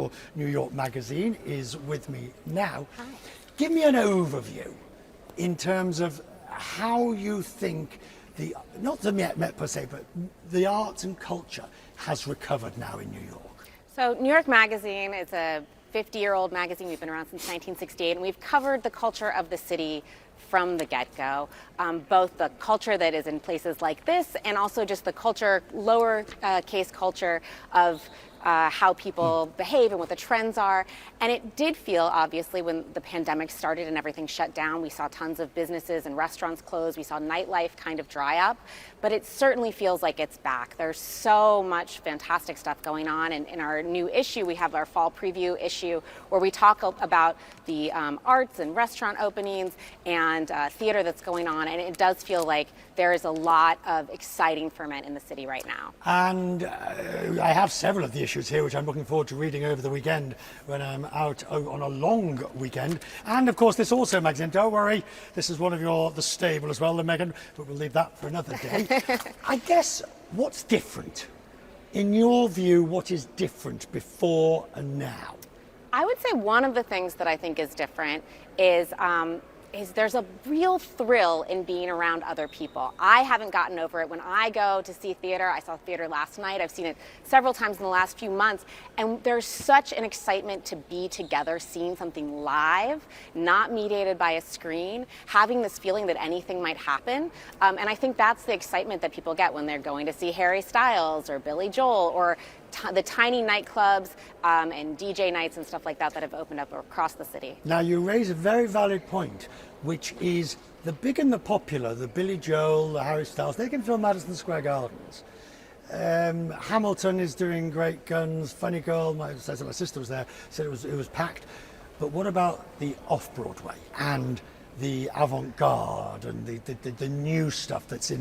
for New York Magazine, is with me now. Hi. Give me an overview in terms of how you think not the Met per se, but the arts and culture has recovered now in New York. So New York Magazine is a 50-year-old magazine. We've been around since 1968, and we've covered the culture of the city from the get-go, both the culture that is in places like this and also just the culture, lower case culture of how people behave and what the trends are. And it did feel, obviously, when the pandemic started and everything shut down, we saw tons of businesses and restaurants close. We saw nightlife kind of dry up, but it certainly feels like it's back. There's so much fantastic stuff going on. And in our new issue, we have our fall preview issue where we talk about the arts and restaurant openings and theater that's going on. And it does feel like there is a lot of exciting ferment in the city right now. And I have several of the issues here, which I'm looking forward to reading over the weekend when I'm out on a long weekend. And of course, this also magazine, don't worry, this is one of the stable as well, the Megan, but we'll leave that for another day. I guess what's different? In your view, what is different before and now? I would say one of the things that I think is different is there's a real thrill in being around other people. I haven't gotten over it. When I go to see theater, I saw theater last night, I've seen it several times in the last few months, and there's such an excitement to be together, seeing something live, not mediated by a screen, having this feeling that anything might happen. And I think that's the excitement that people get when they're going to see Harry Styles or Billy Joel or the tiny nightclubs and DJ nights and stuff like that that have opened up across the city. Now, you raise a very valid point, which is the big and the popular, the Billy Joel, the Harry Styles, they can fill Madison Square Gardens. Hamilton is doing Great Guns. Funny Girl, my sister was there, said it was packed. But what about the off-Broadway and the avant-garde and the new stuff that's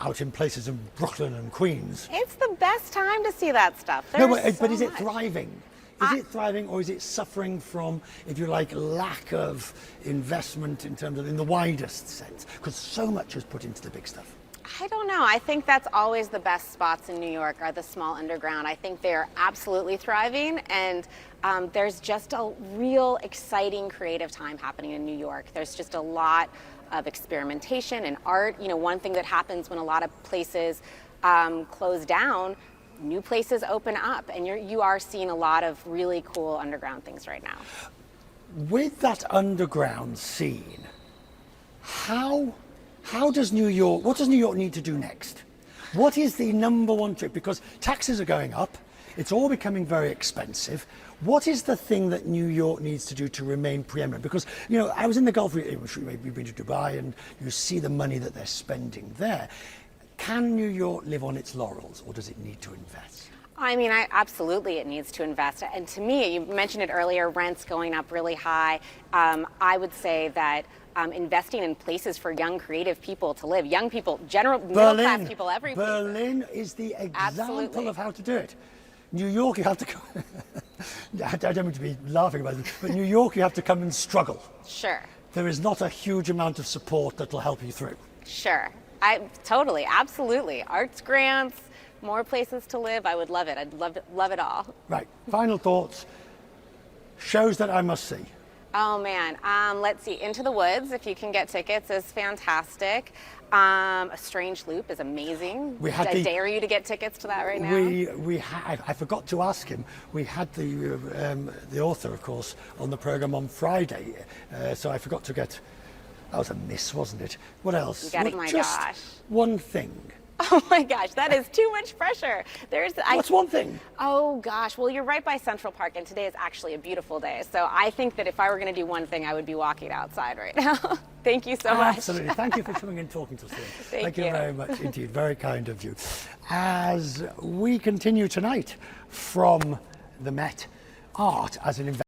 out in places in Brooklyn and Queens? It's the best time to see that stuff. No, but is it thriving? Is it thriving, or is it suffering from, if you like, lack of investment in the widest sense? Because so much is put into the big stuff. I don't know. I think that's always the best spots in New York are the small underground. I think they're absolutely thriving, and there's just a real exciting creative time happening in New York. There's just a lot of experimentation and art. You know, one thing that happens when a lot of places close down, new places open up, and you are seeing a lot of really cool underground things right now. With that underground scene, how does New York, what does New York need to do next? What is the number one trick? Because taxes are going up, it's all becoming very expensive. What is the thing that New York needs to do to remain preeminent? Because, you know, I was in the Gulf region, you've been to Dubai, and you see the money that they're spending there. Can New York live on its laurels, or does it need to invest? I mean, absolutely it needs to invest. And to me, you mentioned it earlier, rents going up really high. I would say that investing in places for young, creative people to live, young people, middle-class people, everywhere. Berlin is the example Absolutely. of how to do it. New York, you have to come. I don't mean to be laughing about it, but New York, you have to come and struggle. Sure. There is not a huge amount of support that will help you through. Sure. Totally, absolutely. Arts grants, more places to live. I would love it. I'd love it all. Right. Final thoughts. Shows that I must see. Oh man, let's see. Into the Woods, if you can get tickets, is fantastic. A Strange Loop is amazing. I dare you to get tickets to that right now. I forgot to ask him. We had the author, of course, on the program on Friday, so I forgot to get. That was a miss, wasn't it? What else? You got it, my just gosh. One thing. Oh my gosh, that is too much pressure. What's one thing? Oh gosh, well, you're right by Central Park, and today is actually a beautiful day. So I think that if I were going to do one thing, I would be walking outside right now. Thank you so much. Absolutely. Thank you for coming and talking to us. Thank you. You very much indeed. Very kind of you. As we continue tonight from the Met, art as an investment.